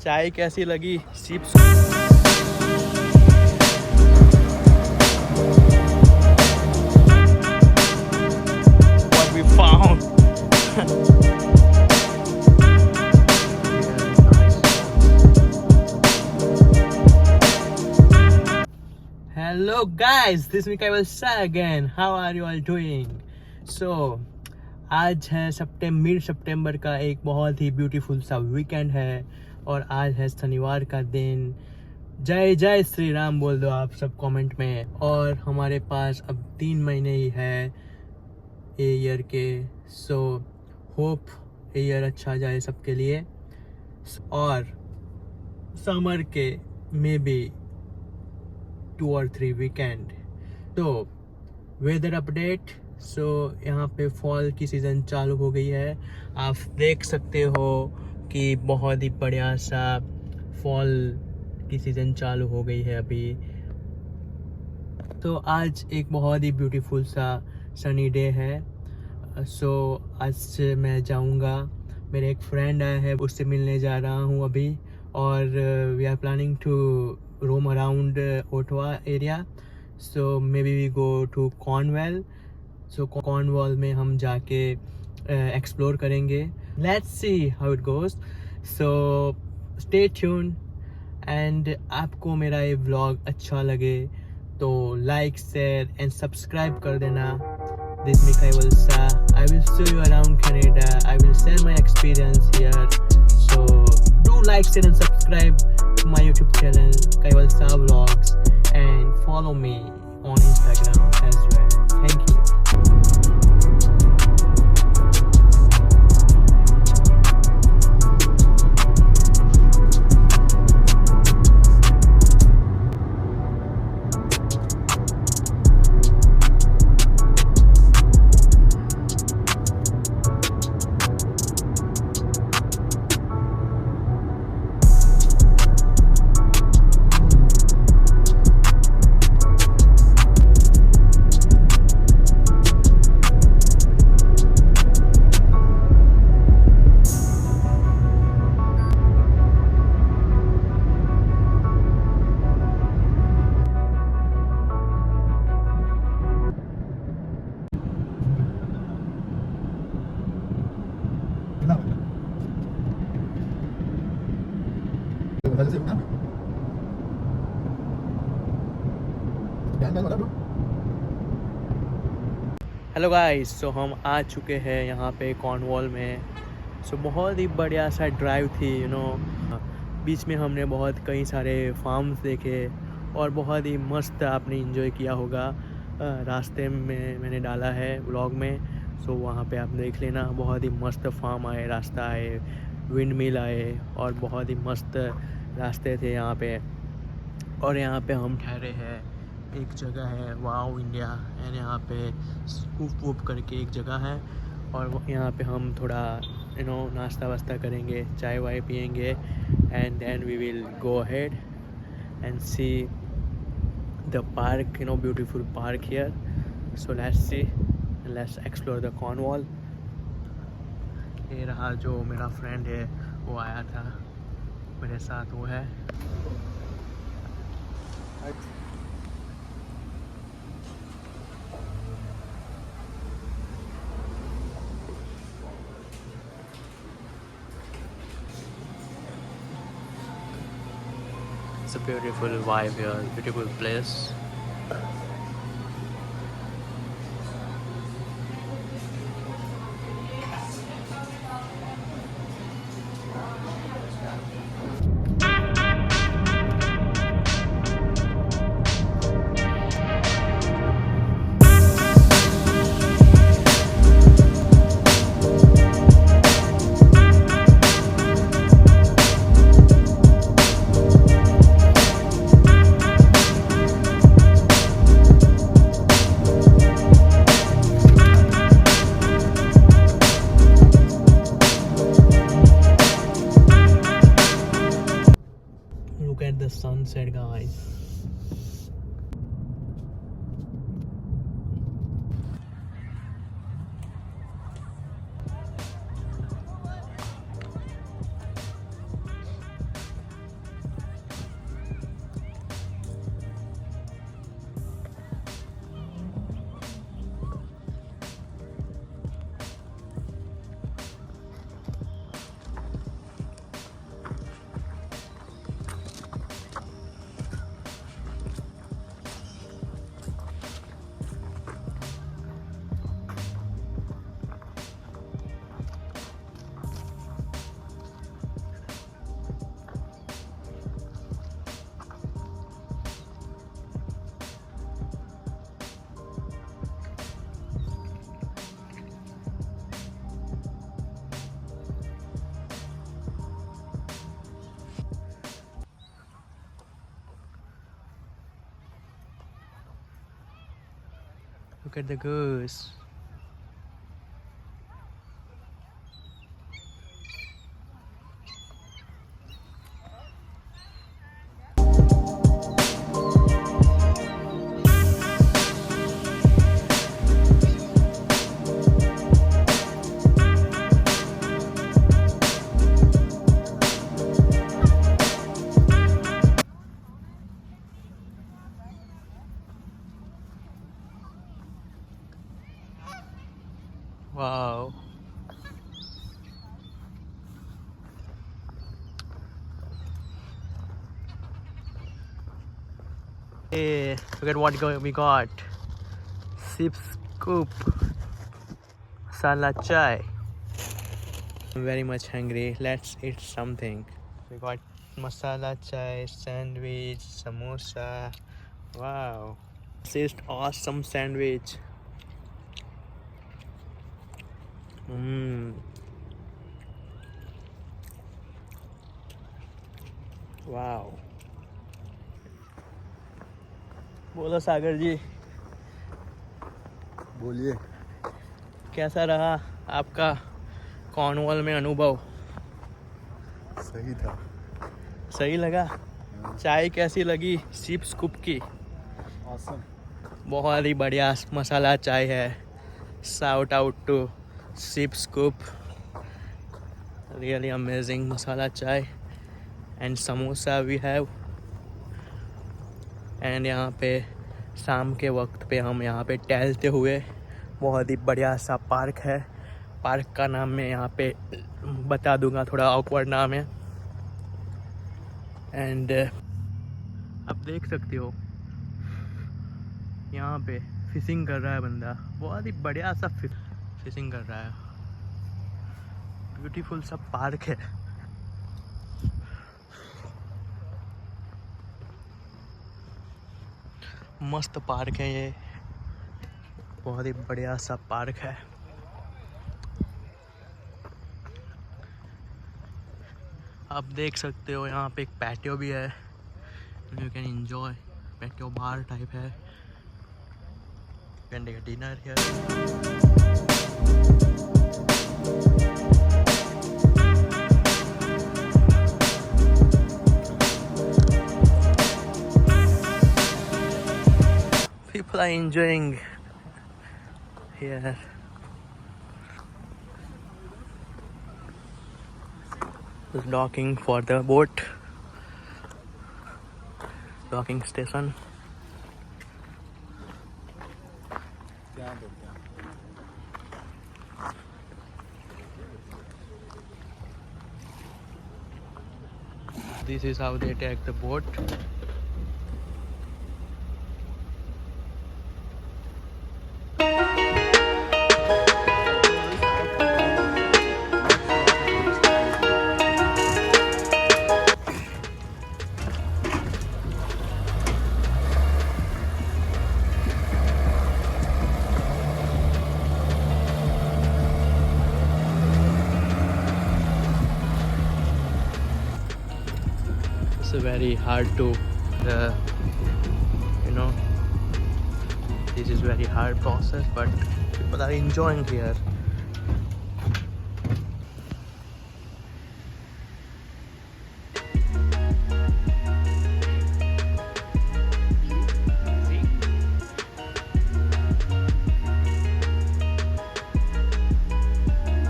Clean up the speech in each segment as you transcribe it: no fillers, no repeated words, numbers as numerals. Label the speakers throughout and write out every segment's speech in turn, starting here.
Speaker 1: चाय कैसी लगी? Chips what we found. Hello guys, this is Mikael again. How are you all doing? So आज है mid सितंबर का एक बहुत ही ब्यूटीफुल सा वीकेंड है और आज है शनिवार का दिन। जय जय श्री राम बोल दो आप सब कमेंट में। और हमारे पास अब 3 महीने ही है ये ईयर के। सो होप ये ईयर अच्छा जाए सबके लिए। और समर के मे बी 2 or 3 वीकेंड। तो वेदर अपडेट। सो यहाँ पे फॉल की सीज़न चालू हो गई है। आप देख सकते हो कि बहुत ही बढ़िया सा फॉल की सीज़न चालू हो गई है अभी। तो आज एक बहुत ही ब्यूटीफुल सा सनी डे है। सो आज से मैं जाऊँगा, मेरे एक फ्रेंड आया है उससे मिलने जा रहा हूँ अभी। और we are planning to roam around ओटवा area. So may be we go to Cornwell. So Cornwall में हम जाके एक्सप्लोर करेंगे। Let's see how it goes. So stay tune. And आपको मेरा ये व्लॉग अच्छा लगे तो लाइक शेयर एंड सब्सक्राइब कर देना। This Mikael Sa. I will show you around Canada. I will share my experience here. So do like, share and subscribe to my YouTube channel Mikael Sa Vlogs and follow me on Instagram as well. Thank you. Hello guys, so हम आ चुके हैं यहाँ पे Cornwall में। सो बहुत ही बढ़िया सा ड्राइव थी बीच में हमने कई सारे फार्म्स देखे और बहुत ही मस्त आपने एंजॉय किया होगा। रास्ते में मैंने डाला है व्लॉग में। सो वहाँ पे आप देख लेना, बहुत ही मस्त फार्म आए, रास्ता आए, विंड मिल आए और बहुत ही मस्त रास्ते थे यहाँ पे। और यहाँ पे हम ठहरे हैं, एक जगह है वाओ इंडिया एंड यहाँ पे स्कूप वूप करके एक जगह है। और यहाँ पे हम थोड़ा नाश्ता वास्ता करेंगे, चाय वाय पियेंगे and then we will go ahead and see the park, beautiful park here. So let's explore the Cornwall. ये रहा जो मेरा फ्रेंड है, वो आया था मेरे साथ, वो है। It's a beautiful vibe here, beautiful place. The sunset, guys. Look at the goose. Wow. Hey, look at what we got. Sip scoop. Masala chai. I'm very much hungry. Let's eat something. We got masala chai, sandwich, samosa. Wow. This is awesome sandwich. Wow. बोलो सागर जी,
Speaker 2: बोलिए।
Speaker 1: कैसा रहा आपका Cornwall में अनुभव?
Speaker 2: सही था।
Speaker 1: सही लगा? चाय कैसी लगी सिप स्कूप की?
Speaker 2: ऑसम।
Speaker 1: बहुत ही बढ़िया मसाला चाय है। Shout out to Sip Scoop, really amazing masala chai and samosa we have. And यहाँ पे शाम के वक्त पे हम यहाँ पे टहलते हुए, बहुत ही बढ़िया सा पार्क है। पार्क का नाम मैं यहाँ पे बता दूंगा, थोड़ा ऑकवर्ड नाम है। एंड आप देख सकते हो यहाँ पे फिशिंग कर रहा है बंदा, बहुत ही बढ़िया सा फिशिंग कर रहा है। ब्यूटीफुल सा पार्क है। मस्त पार्क है ये, बहुत ही बढ़िया सा पार्क है। आप देख सकते हो यहाँ पे एक पैटियो भी है, you can enjoy. Patio bar type है, can take a dinner here. People are enjoying here. Just docking for the boat. Docking station. This is how they take the boat. It's very hard to this is very hard process, but people are enjoying here.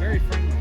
Speaker 2: Very friendly.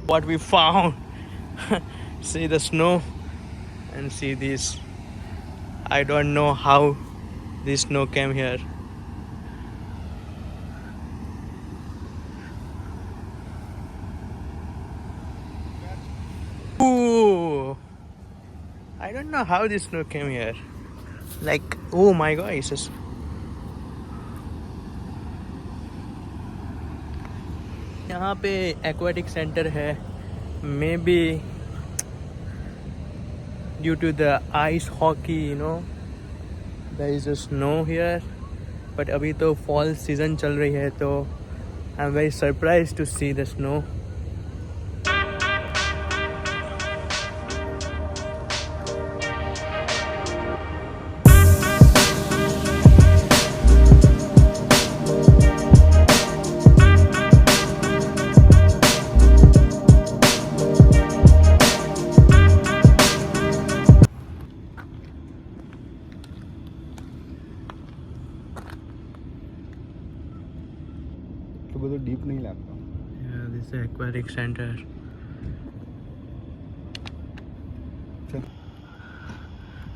Speaker 1: what we found. See the snow and see this. I don't know how this snow came here. Ooh, I don't know how this snow came here. Like, oh my god, it's just... यहाँ पे aquatic centre है. Maybe due to the ice hockey, you know, there is a snow here. But अभी तो fall season चल रही है, तो I am very surprise to see the snow.
Speaker 2: तो वो तो डीप नहीं लगता.
Speaker 1: Yeah, this is aquatic center.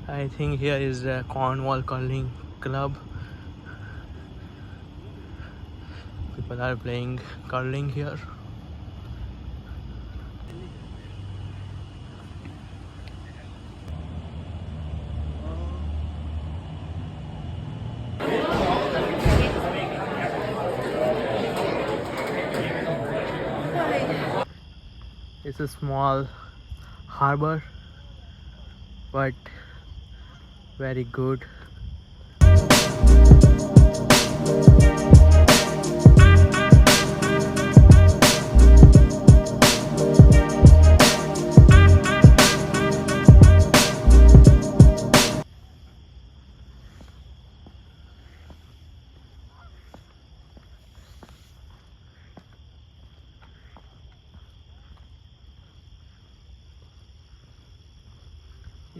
Speaker 1: I think here is the Cornwall curling club. People are playing curling here. It's a small harbor, but very good.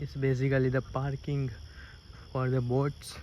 Speaker 1: It's basically the parking for the boats.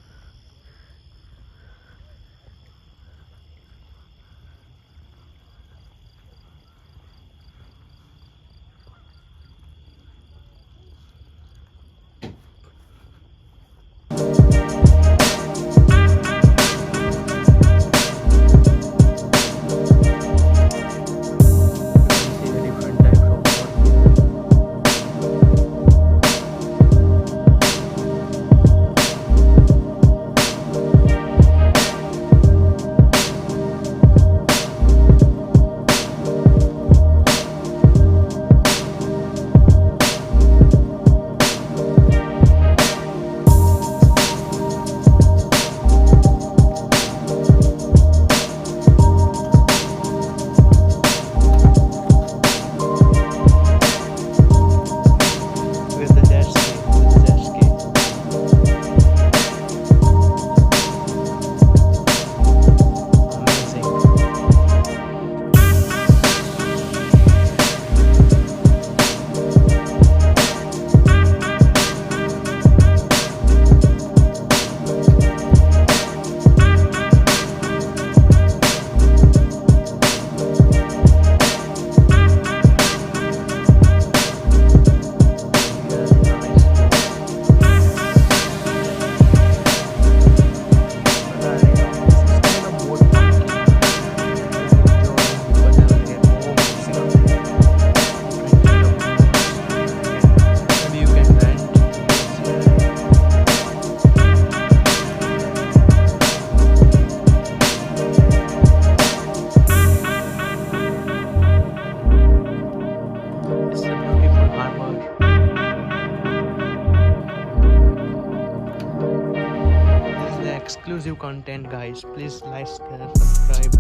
Speaker 1: Exclusive content, guys. Please like, share, subscribe.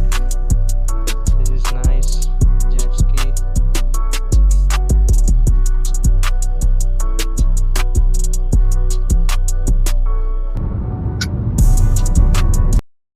Speaker 1: This is nice jet ski.